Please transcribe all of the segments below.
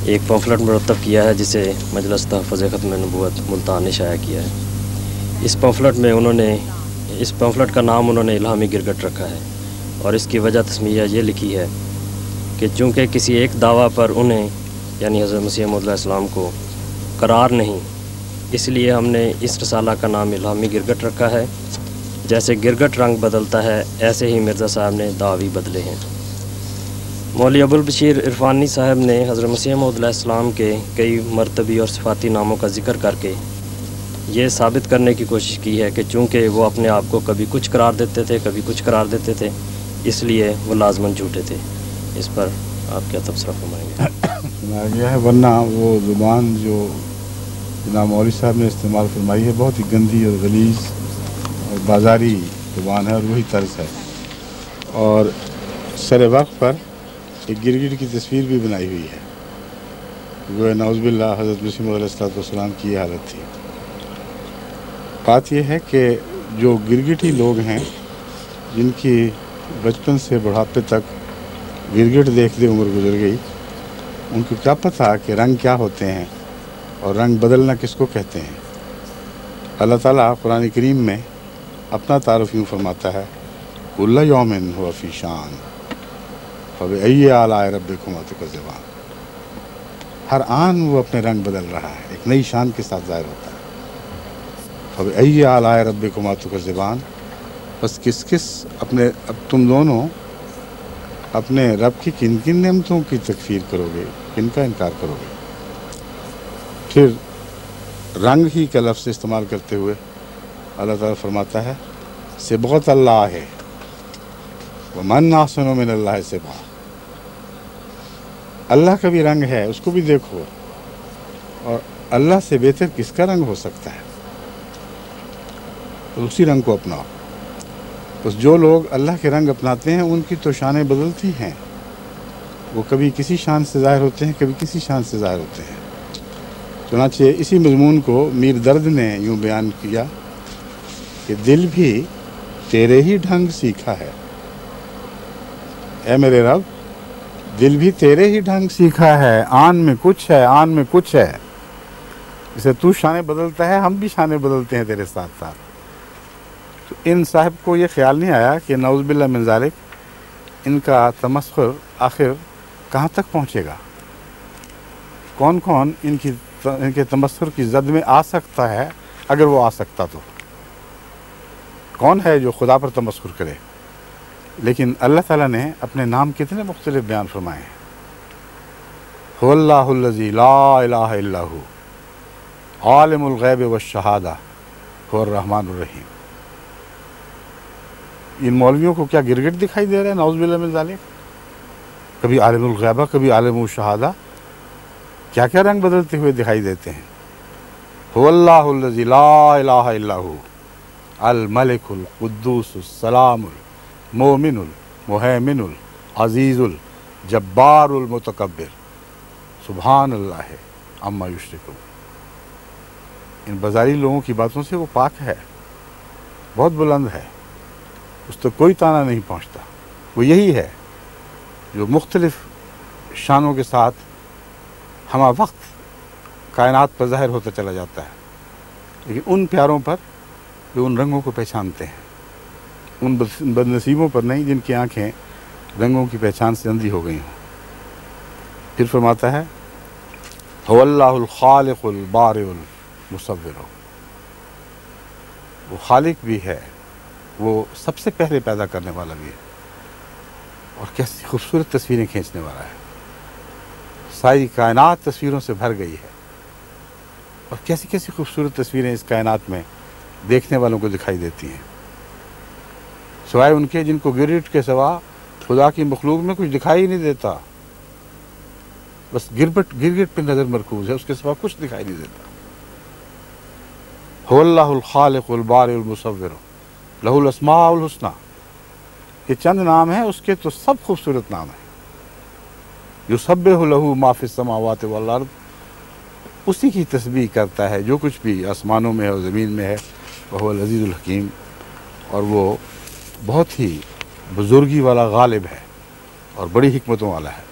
ایک پمفلٹ مرتب کیا ہے جسے مجلس تحفظ ختم نبوت ملتان نے شائع کیا ہے۔ اس پمفلٹ کا نام انہوں نے الہامی گرگٹ رکھا ہے، اور اس کی وجہ تسمیہ یہ لکھی ہے کہ چونکہ کسی ایک دعویٰ پر انہیں یعنی حضرت مسیح موعود علیہ السلام کو قرار نہیں، اس لیے ہم نے اس رسالہ کا نام الہامی گرگٹ رکھا ہے۔ جیسے گرگٹ رنگ بدلتا ہے، ایسے ہی مرزا صاحب نے دعوی بدلے ہیں۔ مولوی ابوالبشیر عرفانی صاحب نے حضرت مسیح موعود علیہ السلام کے کئی مرتبی اور صفاتی ناموں کا ذکر کر کے یہ ثابت کرنے کی کوشش کی ہے کہ چونکہ وہ اپنے آپ کو کبھی کچھ قرار دیتے تھے، کبھی کچھ قرار دیتے تھے، اس لیے وہ لازماً جھوٹے تھے۔ اس پر آپ کیا تبصرہ فرمائیں گے؟ یہ ہے، ورنہ وہ زبان جو جناب مولوی صاحب نے استعمال فرمائی ہے بہت ہی گندی اور غلیظ اور بازاری زبان ہے، اور وہی طرز ہے، اور سر وقت پر ایک گرگٹ کی تصویر بھی بنائی ہوئی ہے۔ وہ نعوذ باللہ حضرت مسیح موعود علیہ السلام کی یہ حالت تھی۔ بات یہ ہے کہ جو گرگٹی لوگ ہیں، جن کی بچپن سے بڑھاپے تک گرگٹ دیکھتے عمر گزر گئی، ان کو کیا پتہ کہ رنگ کیا ہوتے ہیں اور رنگ بدلنا کس کو کہتے ہیں۔ اللہ تعالیٰ قرآن کریم میں اپنا تعارف یوں فرماتا ہے، کل یوم ہو فی شان فبأی آلاء ربکما تکذبان۔ ہر آن وہ اپنے رنگ بدل رہا ہے، ایک نئی شان کے ساتھ ظاہر ہوتا ہے۔ فبأی آلاء ربکما تکذبان، بس اب تم دونوں اپنے رب کی کن کن نعمتوں کی تکفیر کرو گے، کن کا انکار کرو گے۔ پھر رنگ ہی کا لفظ استعمال کرتے ہوئے اللہ تعالیٰ فرماتا ہے، صبغۃ اللہ ہے ومن احسن من اللہ صبغۃ۔ اللہ کا بھی رنگ ہے، اس کو بھی دیکھو، اور اللہ سے بہتر کس کا رنگ ہو سکتا ہے، تو اسی رنگ کو اپناؤ۔ بس جو لوگ اللہ کے رنگ اپناتے ہیں ان کی تو شانیں بدلتی ہیں، وہ کبھی کسی شان سے ظاہر ہوتے ہیں، کبھی کسی شان سے ظاہر ہوتے ہیں۔ چنانچہ اسی مضمون کو میر درد نے یوں بیان کیا کہ دل بھی تیرے ہی ڈھنگ سیکھا ہے، اے میرے رب دل بھی تیرے ہی ڈھنگ سیکھا ہے، آن میں کچھ ہے، آن میں کچھ ہے۔ جسے تو شانیں بدلتا ہے، ہم بھی شانیں بدلتے ہیں تیرے ساتھ ساتھ۔ تو ان صاحب کو یہ خیال نہیں آیا کہ نعوذ باللہ من ذالک ان کا تمسخر آخر کہاں تک پہنچے گا، کون کون ان کے تمسخر کی زد میں آ سکتا ہے، اگر وہ آ سکتا تو کون ہے جو خدا پر تمسخر کرے۔ لیکن اللہ تعالیٰ نے اپنے نام کتنے مختلف بیان فرمائے ہیں۔ هو اللہ الذی لا الہ الا ہو عالم الغیب والشہادہ هو الرحمن الرحیم۔ ان مولویوں کو کیا گرگٹ دکھائی دے رہا ہے؟ نعوذ باللہ من ذالک، کبھی عالم الغیبہ، کبھی عالم الشہادہ، کیا کیا رنگ بدلتے ہوئے دکھائی دیتے ہیں۔ هو اللہ الذی لا الہ الا ہو الملک القدوس السلام المومن المہیمن العزیز الجبار المتکبر سبحان اللہ عما یشرکون۔ ان بازاری لوگوں کی باتوں سے وہ پاک ہے، بہت بلند ہے، اس تک کوئی تانا نہیں پہنچتا۔ وہ یہی ہے جو مختلف شانوں کے ساتھ ہمہ وقت کائنات پر ظاہر ہوتا چلا جاتا ہے، لیکن ان پیاروں پر جو ان رنگوں کو پہچانتے ہیں، ان بد نصیبوں پر نہیں جن کی آنکھیں رنگوں کی پہچان سے اندھی ہو گئی ہوں۔ پھر فرماتا ہے هو اللہ الخالق البارئ المصور، وہ خالق بھی ہے، وہ سب سے پہلے پیدا کرنے والا بھی ہے، اور کیسی خوبصورت تصویریں کھینچنے والا ہے۔ ساری کائنات تصویروں سے بھر گئی ہے، اور کیسی کیسی خوبصورت تصویریں اس کائنات میں دیکھنے والوں کو دکھائی دیتی ہیں، سوائے ان کے جن کو گرگٹ کے سوا خدا کی مخلوق میں کچھ دکھائی ہی نہیں دیتا۔ بس گرگٹ پہ نظر مرکوز ہے، اس کے سوا کچھ دکھائی نہیں دیتا۔ هو اللہ الخالق البارئ المصور لہ الاسماء الحسنی، یہ چند نام ہیں، اس کے تو سب خوبصورت نام ہیں۔ یسبح لہ ما فی السماوات والارض، اسی کی تسبیح کرتا ہے جو کچھ بھی آسمانوں میں ہے اور زمین میں ہے، وہو العزیز الحکیم، اور وہ بہت ہی بزرگی والا غالب ہے اور بڑی حکمتوں والا ہے۔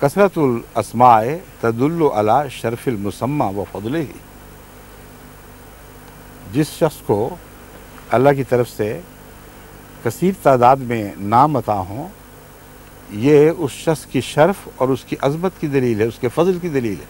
کثرت الاسماء تدل علی شرف المسمى و فضلہ. جس شخص کو اللہ کی طرف سے کثیر تعداد میں نام عطا ہوں، یہ اس شخص کی شرف اور اس کی عظمت کی دلیل ہے، اس کے فضل کی دلیل ہے.